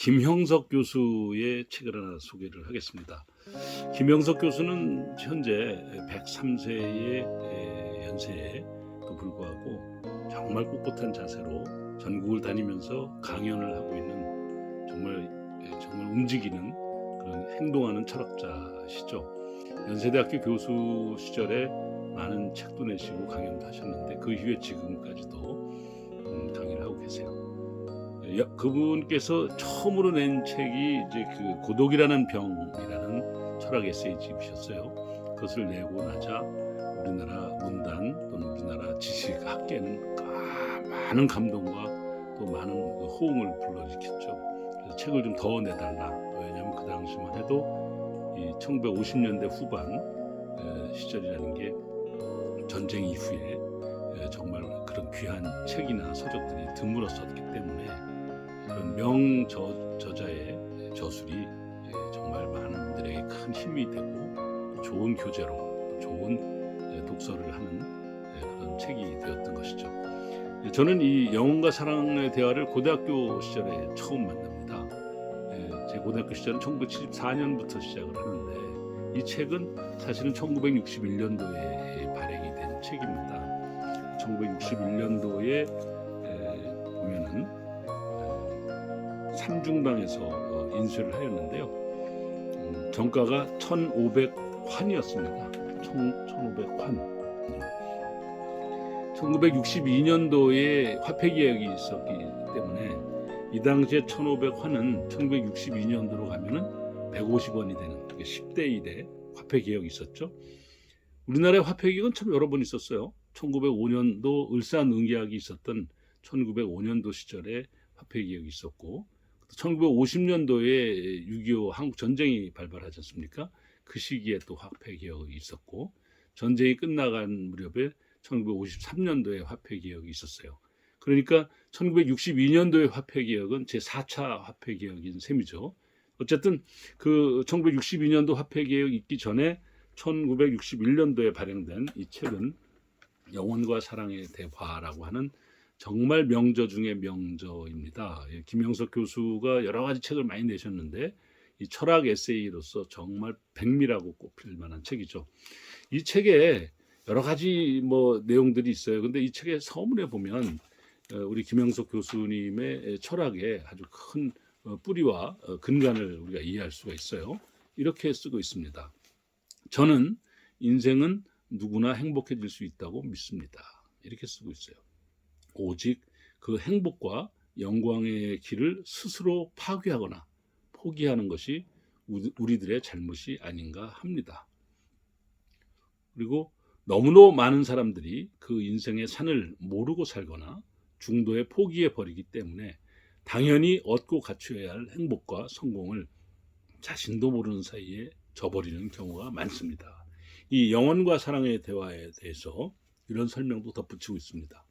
김형석 교수의 책을 하나 소개를 하겠습니다. 김형석 교수는 현재 103세의 연세에도 불구하고 정말 꿋꿋한 자세로 전국을 다니면서 강연을 하고 있는 정말 움직이는 그런 행동하는 철학자시죠. 연세대학교 교수 시절에 많은 책도 내시고 강연도 하셨는데 그 이후에 지금까지도 강의를 하고 계세요. 그분께서 처음으로 낸 책이 이제 그 고독이라는 병이라는 철학 에세이집이셨어요. 그것을 내고 나자 우리나라 문단 또는 우리나라 지식학계는 많은 감동과 또 많은 호응을 불러일으켰죠. 그래서 책을 좀 더 내달라. 왜냐하면 그 당시만 해도 이 1950년대 후반 시절이라는 게 전쟁 이후에 정말 그런 귀한 책이나 서적들이 드물었었기 때문에 그런 명저자의 저술이 정말 많은 분들에게 큰 힘이 되고 좋은 교재로 좋은 독서를 하는 그런 책이 되었던 것이죠. 저는 이 영혼과 사랑의 대화를 고등학교 시절에 처음 만납니다. 제 고등학교 시절은 1974년부터 시작을 하는데 이 책은 사실은 1961년도에 발행이 된 책입니다. 1961년도에 보면은 삼중당에서 인쇄를 하였는데요. 정가가 1,500환이었습니다. 1,500환. 1962년도에 화폐개혁이 있었기 때문에 이 당시에 1,500환은 1962년도로 가면은 150원이 되는 10대 1의 화폐개혁이 있었죠. 우리나라의 화폐개혁은 참 여러 번 있었어요. 1905년도 을사능계학이 있었던 1905년도 시절에 화폐개혁이 있었고 1950년도에 6.25 한국전쟁이 발발하지 않습니까? 그 시기에 또 화폐개혁이 있었고 전쟁이 끝나간 무렵에 1953년도에 화폐개혁이 있었어요. 그러니까 1962년도의 화폐개혁은 제4차 화폐개혁인 셈이죠. 어쨌든 그 1962년도 화폐개혁이 있기 전에 1961년도에 발행된 이 책은 영혼과 사랑의 대화라고 하는 정말 명저 중의 명저입니다. 김형석 교수가 여러 가지 책을 많이 내셨는데 이 철학 에세이로서 정말 백미라고 꼽힐 만한 책이죠. 이 책에 여러 가지 내용들이 있어요. 근데 이 책의 서문에 보면 우리 김형석 교수님의 철학에 아주 큰 뿌리와 근간을 우리가 이해할 수가 있어요. 이렇게 쓰고 있습니다. 저는 인생은 누구나 행복해질 수 있다고 믿습니다. 이렇게 쓰고 있어요. 오직 그 행복과 영광의 길을 스스로 파괴하거나 포기하는 것이 우리들의 잘못이 아닌가 합니다. 그리고 너무도 많은 사람들이 그 인생의 산을 모르고 살거나 중도에 포기해 버리기 때문에 당연히 얻고 갖춰야 할 행복과 성공을 자신도 모르는 사이에 저버리는 경우가 많습니다. 이 영혼과 사랑의 대화에 대해서 이런 설명도 덧붙이고 있습니다.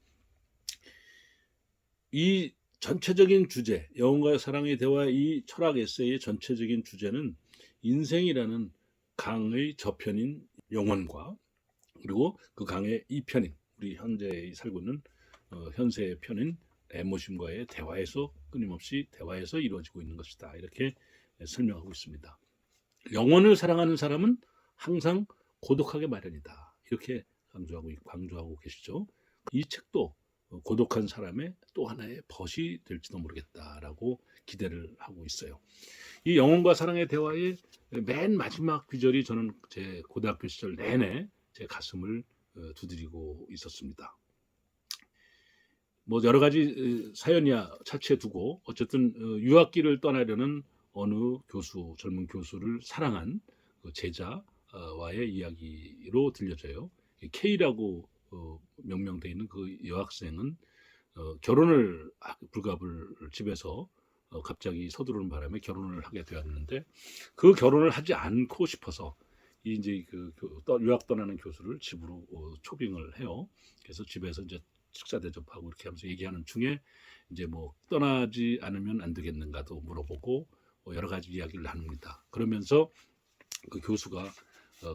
이 전체적인 주제, 영혼과 사랑의 대화 이 철학 에세이의 전체적인 주제는 인생이라는 강의 저편인 영혼과 그리고 그 강의 이편인 우리 현재 살고 있는 현세의 편인 애모심과의 대화에서 끊임없이 대화에서 이루어지고 있는 것이다. 이렇게 설명하고 있습니다. 영혼을 사랑하는 사람은 항상 고독하게 마련이다. 이렇게 강조하고 계시죠. 이 책도 고독한 사람의 또 하나의 벗이 될지도 모르겠다라고 기대를 하고 있어요. 이 영혼과 사랑의 대화의 맨 마지막 구절이 저는 제 고등학교 시절 내내 제 가슴을 두드리고 있었습니다. 여러 가지 사연이야 차치해 두고 어쨌든 유학길을 떠나려는 어느 젊은 교수를 사랑한 제자와의 이야기로 들려져요. K라고 명명되어 있는 그 여학생은 결혼을 불갑을 집에서 갑자기 서두르는 바람에 결혼을 하게 되었는데 그 결혼을 하지 않고 싶어서 이제 유학 떠나는 교수를 집으로 초빙을 해요. 그래서 집에서 이제 식사 대접하고 이렇게 하면서 얘기하는 중에 이제 떠나지 않으면 안 되겠는가도 물어보고 여러 가지 이야기를 나눕니다. 그러면서 그 교수가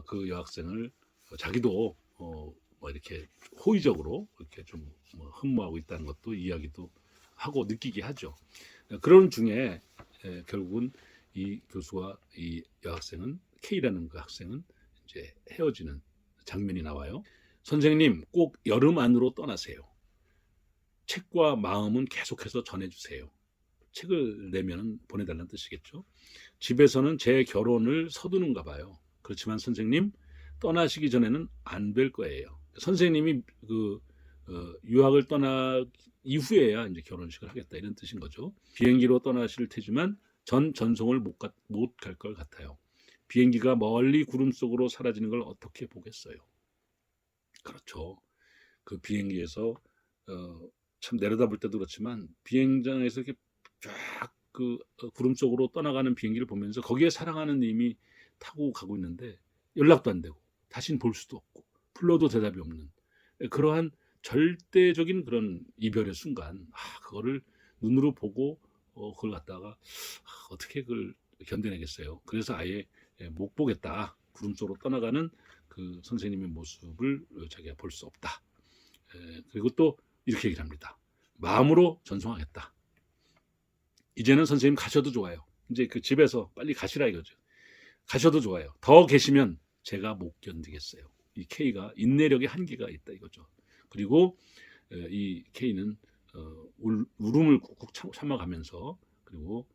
그 여학생을 자기도 이렇게 호의적으로 이렇게 좀 흠모하고 있다는 것도 이야기도 하고 느끼게 하죠. 그런 중에 결국은 이 교수와 이 여학생은 K라는 그 학생은 이제 헤어지는 장면이 나와요. 선생님 꼭 여름 안으로 떠나세요. 책과 마음은 계속해서 전해주세요. 책을 내면 보내달라는 뜻이겠죠. 집에서는 제 결혼을 서두는가 봐요. 그렇지만 선생님 떠나시기 전에는 안 뵐 거예요. 선생님이 유학을 떠나 이후에야 이제 결혼식을 하겠다 이런 뜻인 거죠. 비행기로 떠나실 테지만 전송을 못 갈 것 같아요. 비행기가 멀리 구름 속으로 사라지는 걸 어떻게 보겠어요. 그렇죠. 그 비행기에서 참 내려다볼 때도 그렇지만 비행장에서 이렇게 쫙 구름 속으로 떠나가는 비행기를 보면서 거기에 사랑하는 님이 타고 가고 있는데 연락도 안 되고 다시는 볼 수도 없고 불러도 대답이 없는 그러한 절대적인 그런 이별의 순간, 그거를 눈으로 보고 그걸 갖다가 어떻게 그걸 견뎌내겠어요. 그래서 아예 못 보겠다. 구름 속으로 떠나가는 그 선생님의 모습을 자기가 볼 수 없다. 그리고 또 이렇게 얘기를 합니다. 마음으로 전송하겠다. 이제는 선생님 가셔도 좋아요. 이제 그 집에서 빨리 가시라 이거죠. 가셔도 좋아요. 더 계시면 제가 못 견디겠어요. 이 K가 인내력의 한계가 있다 이거죠. 그리고 이 K는 울음을 꾹꾹 참아가면서 그리고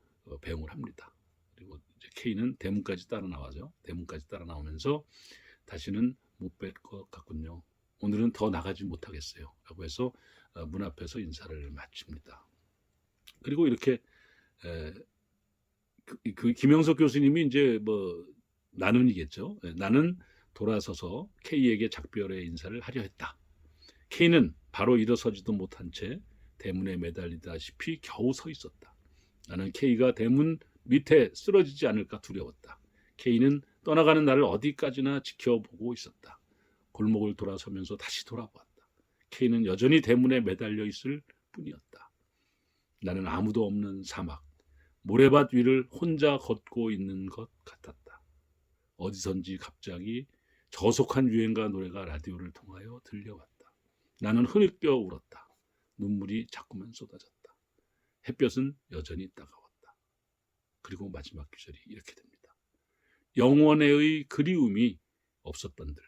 배웅을 합니다. 그리고 이제 K는 대문까지 따라 나와죠. 대문까지 따라 나오면서 다시는 못 뵐 것 같군요. 오늘은 더 나가지 못하겠어요. 라고 해서 문 앞에서 인사를 마칩니다. 그리고 이렇게 김영석 교수님이 이제 뭐 나눈이겠죠. 나는 돌아서서 K에게 작별의 인사를 하려 했다. K는 바로 일어서지도 못한 채 대문에 매달리다시피 겨우 서 있었다. 나는 K가 대문 밑에 쓰러지지 않을까 두려웠다. K는 떠나가는 나를 어디까지나 지켜보고 있었다. 골목을 돌아서면서 다시 돌아보았다. K는 여전히 대문에 매달려 있을 뿐이었다. 나는 아무도 없는 사막, 모래밭 위를 혼자 걷고 있는 것 같았다. 어디선지 갑자기 저속한 유행가 노래가 라디오를 통하여 들려왔다. 나는 흐느껴 울었다. 눈물이 자꾸만 쏟아졌다. 햇볕은 여전히 따가웠다. 그리고 마지막 구절이 이렇게 됩니다. 영원의 그리움이 없었던들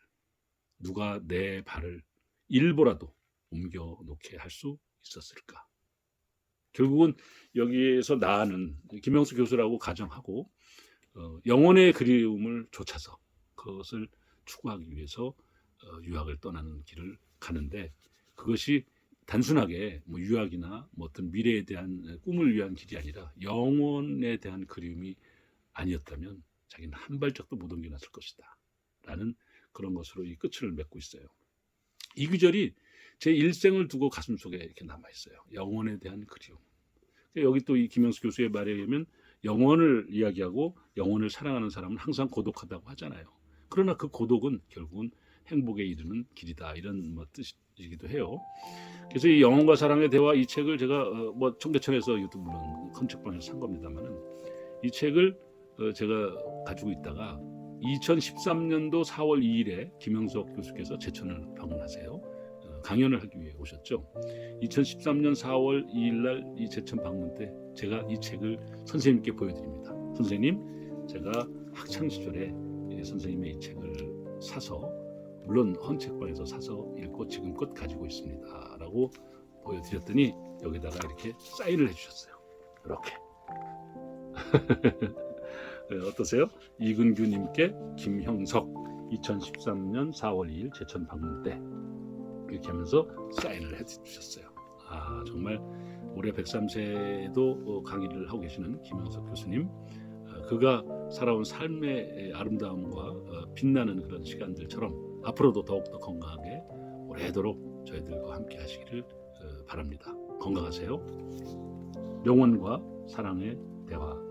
누가 내 발을 일부라도 옮겨놓게 할 수 있었을까? 결국은 여기에서 나는 김영수 교수라고 가정하고 영혼의 그리움을 좇아서 그것을 추구하기 위해서 유학을 떠나는 길을 가는데 그것이 단순하게 뭐 유학이나 뭐 어떤 미래에 대한 꿈을 위한 길이 아니라 영혼에 대한 그리움이 아니었다면 자기는 한 발짝도 못 옮겨놨을 것이다 라는 그런 것으로 이 끝을 맺고 있어요. 이 구절이 제 일생을 두고 가슴속에 이렇게 남아있어요. 영혼에 대한 그리움. 여기 또 이 김영수 교수의 말에 의하면 영혼을 이야기하고 영혼을 사랑하는 사람은 항상 고독하다고 하잖아요. 그러나 그 고독은 결국은 행복에 이르는 길이다 이런 뭐 뜻이기도 해요. 그래서 이 영혼과 사랑의 대화 이 책을 제가 뭐 청계천에서 이것도 물론 컨책방에서 산 겁니다만은 이 책을 제가 가지고 있다가 2013년도 4월 2일에 김영석 교수께서 제천을 방문하세요. 강연을 하기 위해 오셨죠. 2013년 4월 2일 날 이 제천 방문 때 제가 이 책을 선생님께 보여드립니다. 선생님, 제가 학창 시절에 선생님의 이 책을 사서 물론 헌책방에서 사서 읽고 지금껏 가지고 있습니다. 라고 보여드렸더니 여기다가 이렇게 사인을 해주셨어요. 이렇게. 어떠세요? 이근규님께 김형석 2013년 4월 2일 제천 방문 때 이렇게 하면서 사인을 해주셨어요. 정말 올해 103세도 강의를 하고 계시는 김영석 교수님, 그가 살아온 삶의 아름다움과 빛나는 그런 시간들처럼 앞으로도 더욱더 건강하게 오래도록 저희들과 함께 하시기를 바랍니다. 건강하세요. 영혼과 사랑의 대화